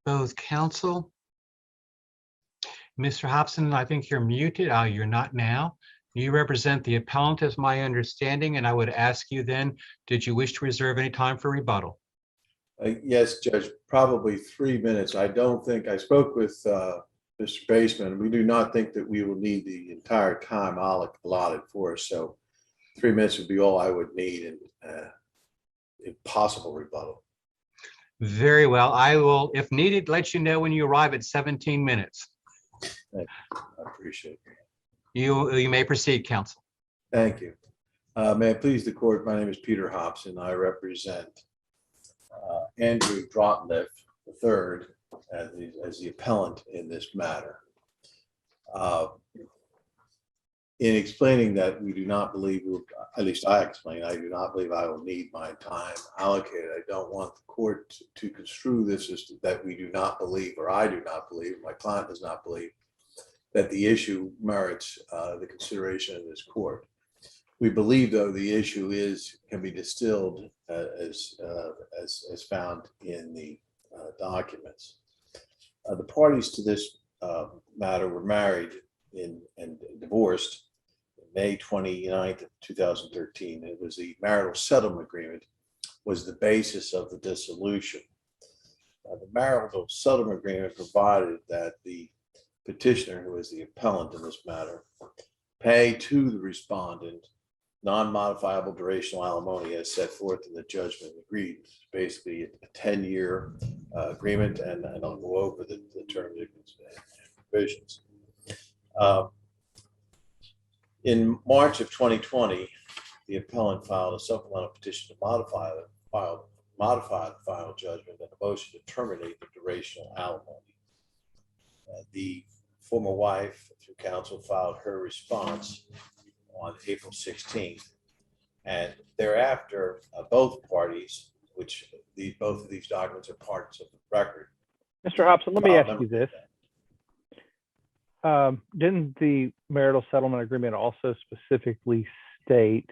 Both counsel. Mr. Hobson, I think you're muted. You're not now. You represent the appellant as my understanding, and I would ask you then, did you wish to reserve any time for rebuttal? Yes, Judge, probably 3 minutes. I don't think, I spoke with Mr. Baseman. We do not think that we will need the entire time allotted for us. So 3 minutes would be all I would need, and if possible, rebuttal. Very well. I will, if needed, let you know when you arrive at 17 minutes. Thank you. I appreciate it. You may proceed, counsel. Thank you. May it please the court, my name is Peter Hobson. I represent Andrew Drottliff III as the appellant in this matter. In explaining that we do not believe, at least I explain, I do not believe I will need my time allocated. I don't want the court to construe this as that we do not believe, or I do not believe, my client does not believe, that the issue merits the consideration of this court. We believe, though, the issue can be distilled as found in the documents. The parties to this matter were married and divorced May 29th of 2013. It was the marital settlement agreement was the basis of the dissolution. The marital settlement agreement provided that the petitioner, who is the appellant in this matter, pay to the respondent non-modifiable durational alimony as set forth in the judgment agreed. It's basically a 10-year agreement, and I'll go over the terms and provisions. In March of 2020, the appellant filed a supplemental petition to modify the final judgment and a motion to terminate the durational alimony. The former wife, through counsel, filed her response on April 16th, and thereafter, both parties, which both of these documents are parts of the record. Mr. Hobson, let me ask you this. Didn't the marital settlement agreement also specifically state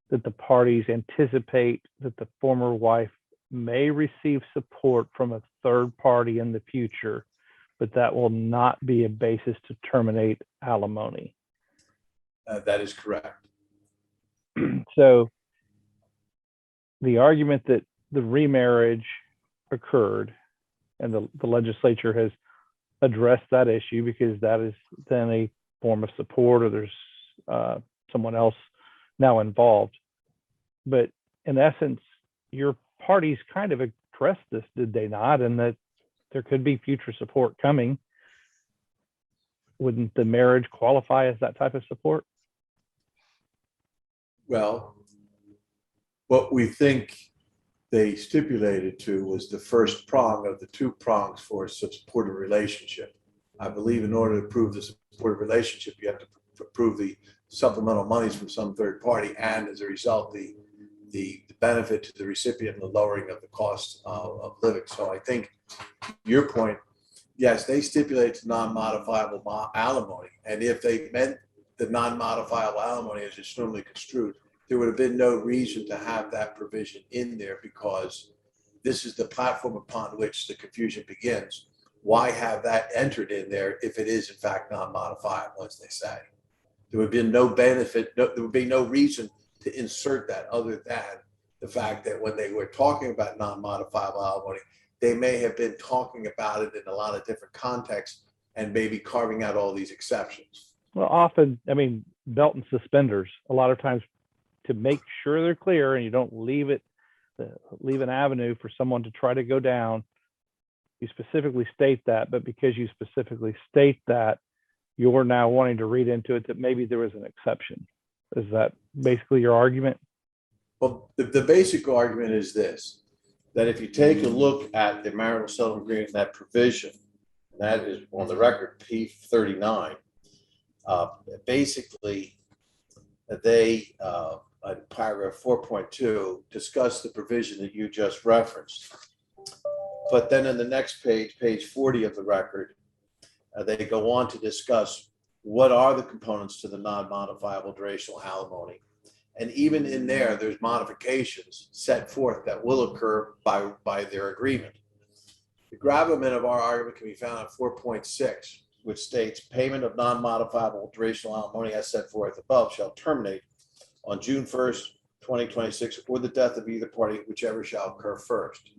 that the parties anticipate that the former wife may receive support from a third party in the future, but that will not be a basis to terminate alimony? That is correct. So the argument that the remarriage occurred and the legislature has addressed that issue because that is then a form of support, or there's someone else now involved. But in essence, your parties kind of addressed this, did they not? And that there could be future support coming. Wouldn't the marriage qualify as that type of support? Well, what we think they stipulated to was the first prong of the two prongs for a supportive relationship. I believe in order to prove the supportive relationship, you have to prove the supplemental monies from some third party, and as a result, the benefit to the recipient and the lowering of the cost of living. So I think your point, yes, they stipulated non-modifiable alimony, and if they meant the non-modifiable alimony as it's normally construed, there would have been no reason to have that provision in there, because this is the platform upon which the confusion begins. Why have that entered in there if it is in fact non-modifiable, as they say? There would be no benefit, there would be no reason to insert that other than the fact that when they were talking about non-modifiable alimony, they may have been talking about it in a lot of different contexts and maybe carving out all these exceptions. Well, often, I mean, belt and suspenders, a lot of times to make sure they're clear and you don't leave an avenue for someone to try to go down, you specifically state that, but because you specifically state that, you're now wanting to read into it that maybe there was an exception. Is that basically your argument? Well, the basic argument is this, that if you take a look at the marital settlement agreement, that provision, that is on the record P39, basically they, in paragraph 4.2, discuss the provision that you just referenced. But then in the next page, page 40 of the record, they go on to discuss what are the components to the non-modifiable durational alimony. And even in there, there's modifications set forth that will occur by their agreement. The gravamen of our argument can be found on 4.6, which states payment of non-modifiable durational alimony as set forth above shall terminate on June 1st, 2026, or the death of either party, whichever shall occur first.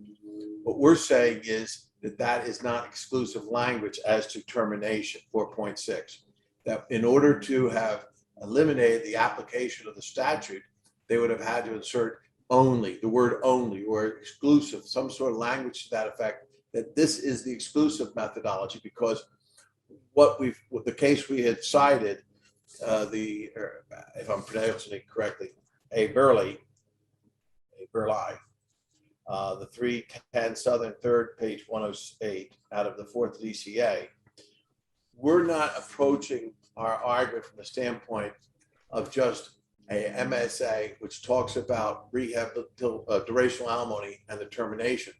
What we're saying is that that is not exclusive language as to termination, 4.6. That in order to have eliminated the application of the statute, they would have had to insert only, the word only, or exclusive, some sort of language to that effect, that this is the exclusive methodology, because the case we had cited, if I'm pronouncing it correctly, Burley, the 310 Southern 3rd, page 108, out of the 4th DCA, we're not approaching our argument from the standpoint of just a MSA, which talks about durational alimony and the termination.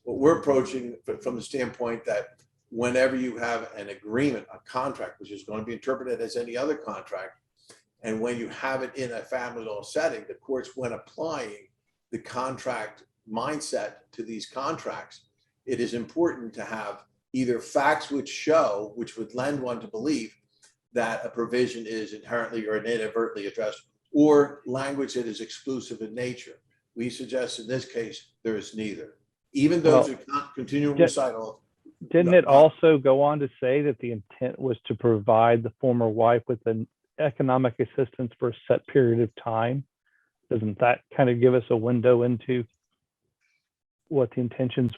What we're approaching from the standpoint that whenever you have an agreement, a contract, which is going to be interpreted as any other contract, and when you have it in a family law setting, the courts, when applying the contract mindset to these contracts, it is important to have either facts which would lend one to believe that a provision is inherently or inadvertently addressed, or language that is exclusive in nature. We suggest in this case, there is neither. Even though it's a continual recital. Didn't it also go on to say that the intent was to provide the former wife with an economic assistance for a set period of time? Doesn't that kind of give us a window into what the intentions?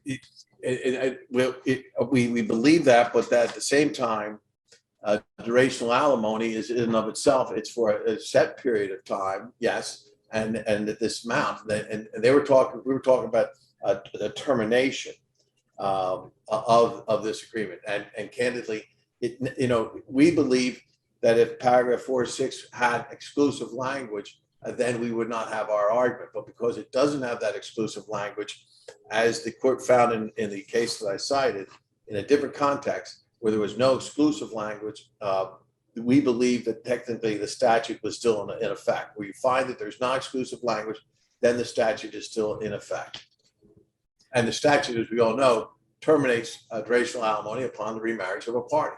We believe that, but that at the same time, durational alimony is in and of itself, it's for a set period of time, yes, and at this amount. And we were talking about the termination of this agreement. And candidly, we believe that if paragraph 4.6 had exclusive language, then we would not have our argument. But because it doesn't have that exclusive language, as the court found in the case that I cited, in a different context, where there was no exclusive language, we believe that technically the statute was still in effect. Where you find that there's non-exclusive language, then the statute is still in effect. And the statute, as we all know, terminates durational alimony upon the remarriage of a party.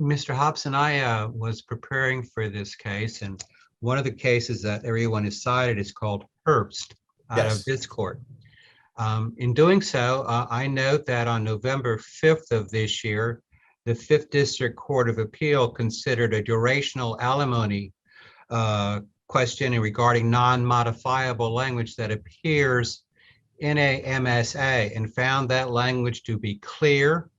Mr. Hobson, I was preparing for this case, and one of the cases that everyone has cited is called Herbst out of this court. In doing so, I note that on November 5th of this year, the 5th District Court of Appeal considered a durational alimony question regarding non-modifiable language that appears in a MSA, and found that language to be clear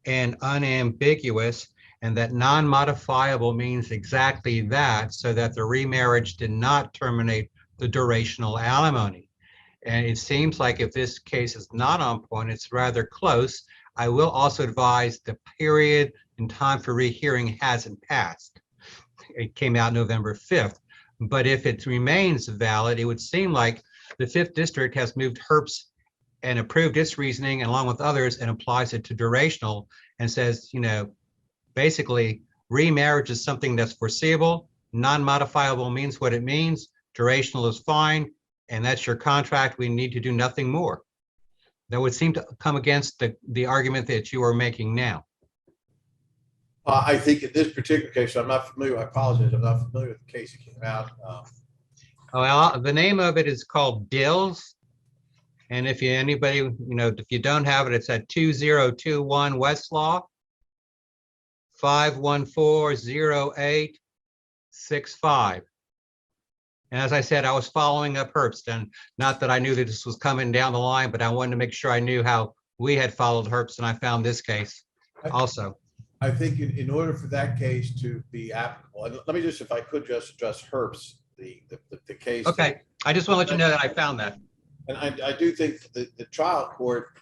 and unambiguous, and that non-modifiable means exactly that, so that the remarriage did not terminate the durational alimony. And it seems like if this case is not on point, it's rather close. I will also advise the period and time for rehearing hasn't passed. It came out November 5th. But if it remains valid, it would seem like the 5th District has moved Herbst and approved its reasoning, and along with others, and applies it to durational and says, basically remarriage is something that's foreseeable. Non-modifiable means what it means. Durational is fine. And that's your contract. We need to do nothing more. That would seem to come against the argument that you are making now. I think in this particular case, I'm not familiar. I apologize. I'm not familiar with the case that came out. Well, the name of it is called Dills. And if if you don't have it, it's at 2021 Westlaw 5140865. And as I said, I was following up Herbst, and not that I knew that this was coming down the line, but I wanted to make sure I knew how we had followed Herbst, and I found this case also. I think in order for that case to be applicable, and let me just, if I could just address Herbst, the case. Okay, I just want to let you know that I found that. And I do think the trial court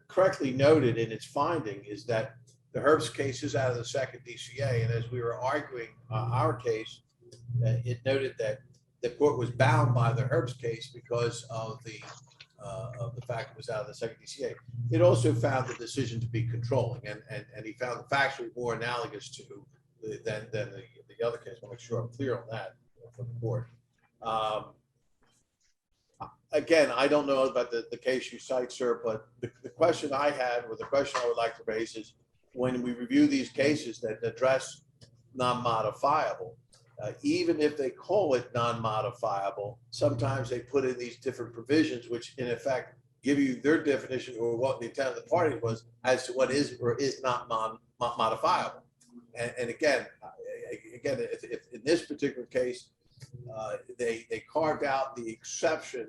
correctly noted in its finding is that the Herbst case is out of the 2nd DCA. And as we were arguing our case, it noted that the court was bound by the Herbst case because of the fact it was out of the 2nd DCA. It also found the decision to be controlling, and he found the factually more analogous to than the other case. I'll make sure I'm clear on that for the court. again, I don't know about the case you cite, sir, but the question I had, or the question I would like to raise is, when we review these cases that address non-modifiable, even if they call it non-modifiable, sometimes they put in these different provisions, which in effect give you their definition or what the intent of the party was as to what is or is not modifiable. And again, if in this particular case, they carved out the exception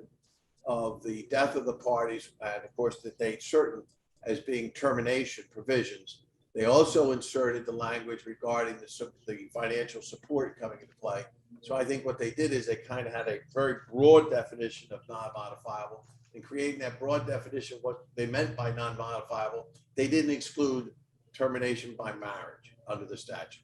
of the death of the parties, and of course the date certain, as being termination provisions. They also inserted the language regarding the financial support coming into play. So I think what they did is they kind of had a very broad definition of non-modifiable. In creating that broad definition, what they meant by non-modifiable, they didn't exclude termination by marriage under the statute.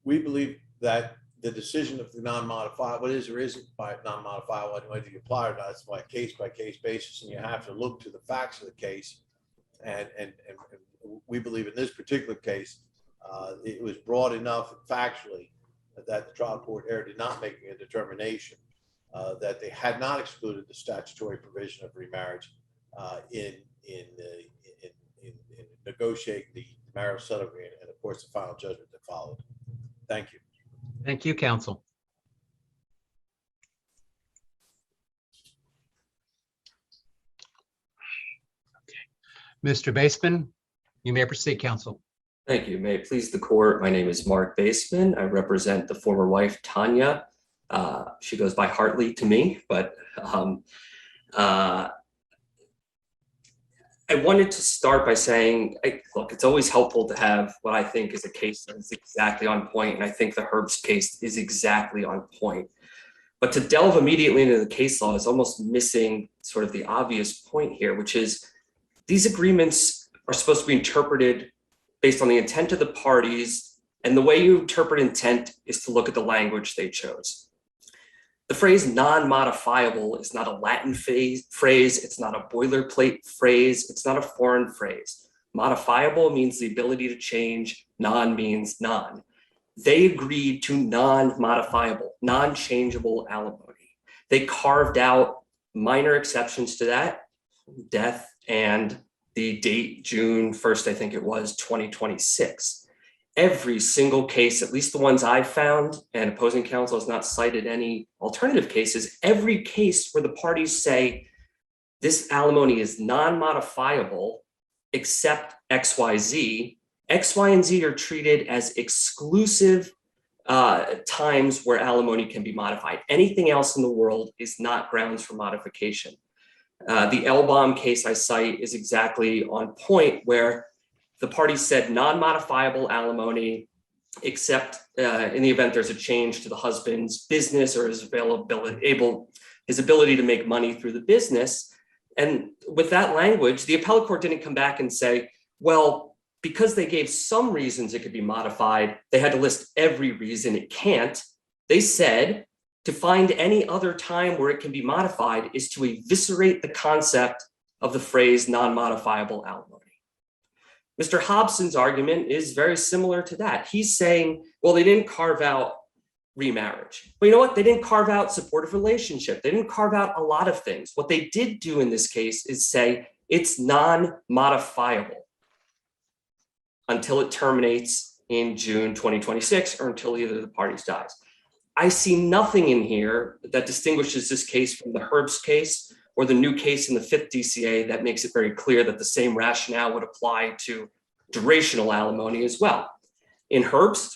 We believe that the decision of the non-modifiable, is or isn't by non-modifiable, and whether you apply or not, it's by case basis, and you have to look to the facts of the case. And we believe in this particular case, it was broad enough factually that the trial court erred in not making a determination that they had not excluded the statutory provision of remarriage in negotiating the marital settlement agreement, and of course the final judgment that followed. Thank you. Thank you, counsel. Okay. Mr. Baseman, you may proceed, counsel. Thank you. May it please the court. My name is Mark Baseman. I represent the former wife, Tanya. She goes by Hartley to me, but I wanted to start by saying, look, it's always helpful to have what I think is a case that is exactly on point, and I think the Herbst case is exactly on point. But to delve immediately into the case law is almost missing sort of the obvious point here, which is these agreements are supposed to be interpreted based on the intent of the parties, and the way you interpret intent is to look at the language they chose. The phrase non-modifiable is not a Latin phrase, it's not a boilerplate phrase, it's not a foreign phrase. Modifiable means the ability to change, non means non. They agreed to non-modifiable, non-changeable alimony. They carved out minor exceptions to that, death and the date, June 1st, I think it was, 2026. Every single case, at least the ones I've found, and opposing counsel has not cited any alternative cases, every case where the parties say this alimony is non-modifiable except X, Y, Z, X, Y, and Z are treated as exclusive times where alimony can be modified. Anything else in the world is not grounds for modification. The Elbaum case I cite is exactly on point, where the parties said non-modifiable alimony, except in the event there's a change to the husband's business or his ability to make money through the business. And with that language, the appellate court didn't come back and say, well, because they gave some reasons it could be modified, they had to list every reason it can't. They said to find any other time where it can be modified is to eviscerate the concept of the phrase non-modifiable alimony. Mr. Hobson's argument is very similar to that. He's saying, well, they didn't carve out remarriage. But you know what? They didn't carve out supportive relationship. They didn't carve out a lot of things. What they did do in this case is say it's non-modifiable until it terminates in June 2026 or until either of the parties dies. I see nothing in here that distinguishes this case from the Herbst case or the new case in the 5th DCA that makes it very clear that the same rationale would apply to durational alimony as well. In Herbst,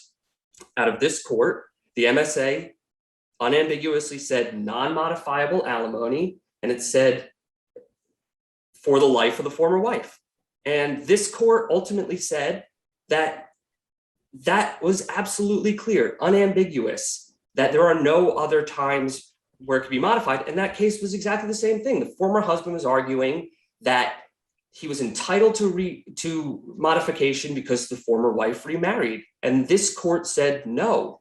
out of this court, the MSA unambiguously said non-modifiable alimony, and it said for the life of the former wife. And this court ultimately said that that was absolutely clear, unambiguous, that there are no other times where it could be modified. And that case was exactly the same thing. The former husband was arguing that he was entitled to modification because the former wife remarried. And this court said, no,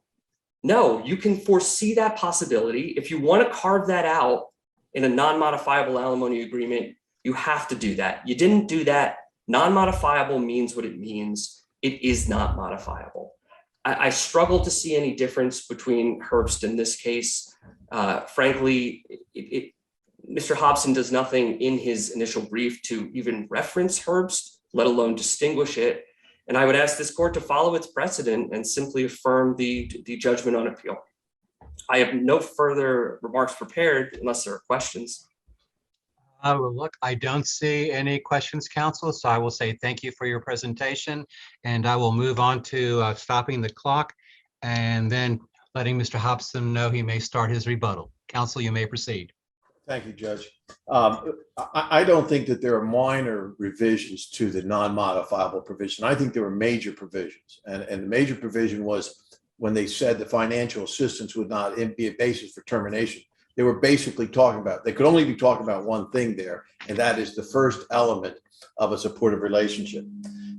you can foresee that possibility. If you want to carve that out, in a non-modifiable alimony agreement, you have to do that. You didn't do that. Non-modifiable means what it means. It is not modifiable. I struggle to see any difference between Herbst in this case. Frankly, Mr. Hobson does nothing in his initial brief to even reference Herbst, let alone distinguish it. And I would ask this court to follow its precedent and simply affirm the judgment on appeal. I have no further remarks prepared unless there are questions. Well, look, I don't see any questions, counsel, so I will say thank you for your presentation, and I will move on to stopping the clock and then letting Mr. Hobson know he may start his rebuttal. Counsel, you may proceed. Thank you, Judge. I don't think that there are minor revisions to the non-modifiable provision. I think there were major provisions. And the major provision was when they said the financial assistance would not be a basis for termination. They were basically talking about, they could only be talking about one thing there, and that is the first element of a supportive relationship.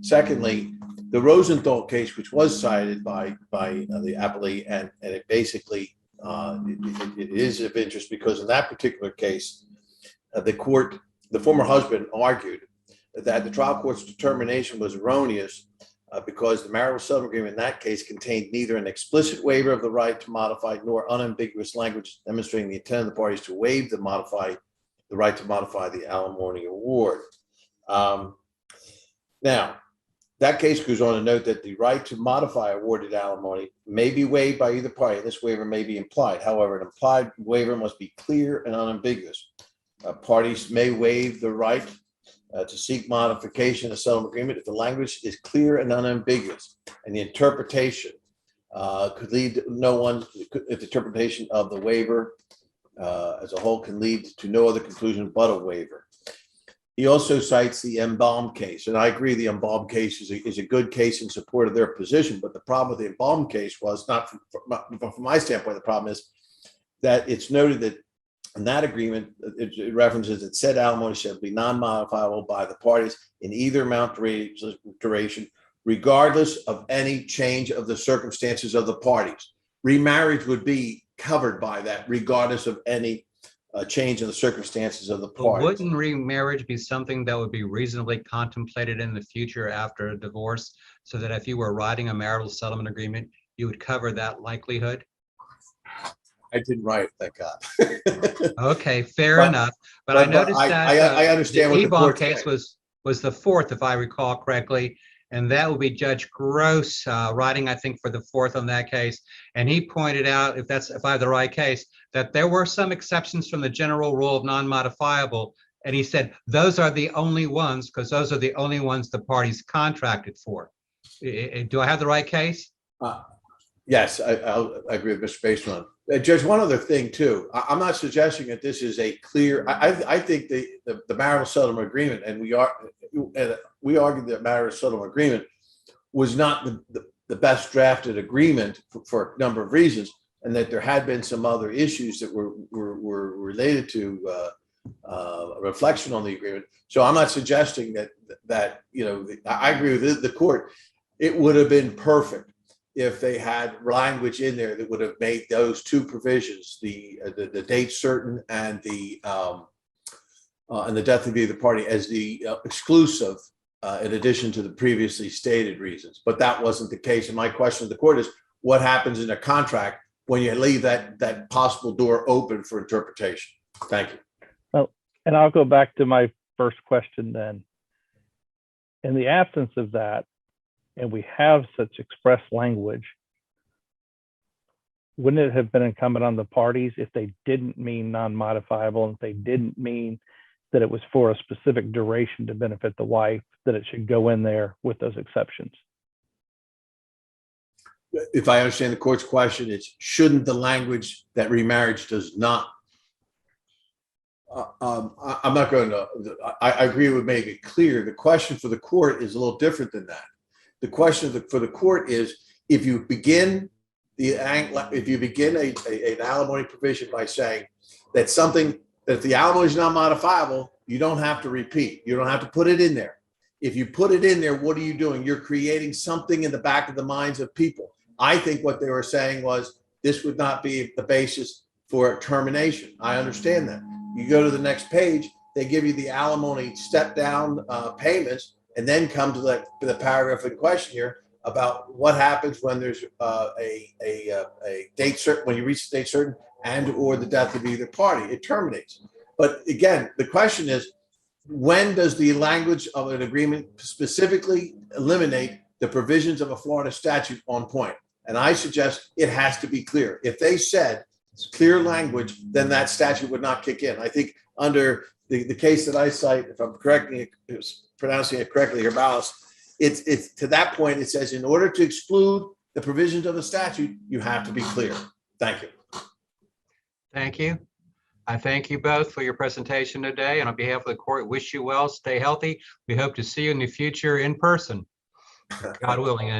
Secondly, the Rosenthal case, which was cited by the appellee, and it basically it is of interest because in that particular case, the former husband argued that the trial court's determination was erroneous because the marital settlement agreement in that case contained neither an explicit waiver of the right to modify nor unambiguous language demonstrating the intent of the parties to waive the right to modify the alimony award. Now, that case goes on to note that the right to modify awarded alimony may be waived by either party. This waiver may be implied. However, an implied waiver must be clear and unambiguous. Parties may waive the right to seek modification of the settlement agreement if the language is clear and unambiguous, and the interpretation could lead to if the interpretation of the waiver as a whole can lead to no other conclusion but a waiver. He also cites the Embalm case, and I agree the Embalm case is a good case in support of their position, but the problem with the Embalm case was not from my standpoint. The problem is that it's noted that in that agreement, it references that said alimony shall be non-modifiable by the parties in either amount duration, regardless of any change of the circumstances of the parties. Remarriage would be covered by that, regardless of any change in the circumstances of the But parties. wouldn't remarriage be something that would be reasonably contemplated in the future after a divorce, so that if you were writing a marital settlement agreement, you would cover that likelihood? I didn't write it, thank God. Okay, fair enough. But I noticed that I understand what the the Ebon court's case saying. was the fourth, if I recall correctly, and that would be Judge Gross writing, I think, for the fourth on that case. And he pointed out, if I have the right case, that there were some exceptions from the general rule of non-modifiable. And he said, those are the only ones, because those are the only ones the parties contracted for. Do I have the right case? Yes, I agree with Mr. Baseman. Judge, one other thing too. I'm not suggesting that this is a clear. I think the marital settlement agreement, and we argued that marital settlement agreement was not the best drafted agreement for a number of reasons, and that there had been some other issues that were related to a reflection on the agreement. So I'm not suggesting that I agree with the court. It would have been perfect if they had language in there that would have made those two provisions, the date certain and the death of either party, as the exclusive, in addition to the previously stated reasons. But that wasn't the case. And my question to the court is, what happens in a contract when you leave that possible door open for interpretation? Thank you. Well, and I'll go back to my first question then. In the absence of that, and we have such express language, wouldn't it have been incumbent on the parties, if they didn't mean non-modifiable and if they didn't mean that it was for a specific duration to benefit the wife, that it should go in there with those exceptions? If I understand the court's question, it's shouldn't the language that remarriage does not. I'm not going to, I agree with making it clear. The question for the court is a little different than that. The question for the court is, if you begin an alimony provision by saying that if the alimony is not modifiable, you don't have to repeat. You don't have to put it in there. If you put it in there, what are you doing? You're creating something in the back of the minds of people. I think what they were saying was this would not be the basis for termination. I understand that. You go to the next page, they give you the alimony step down payments, and then come to the paragraph in question here about what happens when there's a date certain, when you reach a date certain, and or the death of either party. It terminates. But again, the question is, when does the language of an agreement specifically eliminate the provisions of a Florida statute on point? And I suggest it has to be clear. If they said it's clear language, then that statute would not kick in. I think under the case that I cite, if I'm pronouncing it correctly, Herbalis, it's to that point, it says in order to exclude the provisions of the statute, you have to be clear. Thank you. Thank you. I thank you both for your presentation today, and on behalf of the court, wish you well, stay healthy. We hope to see you in the future in person, God willing. And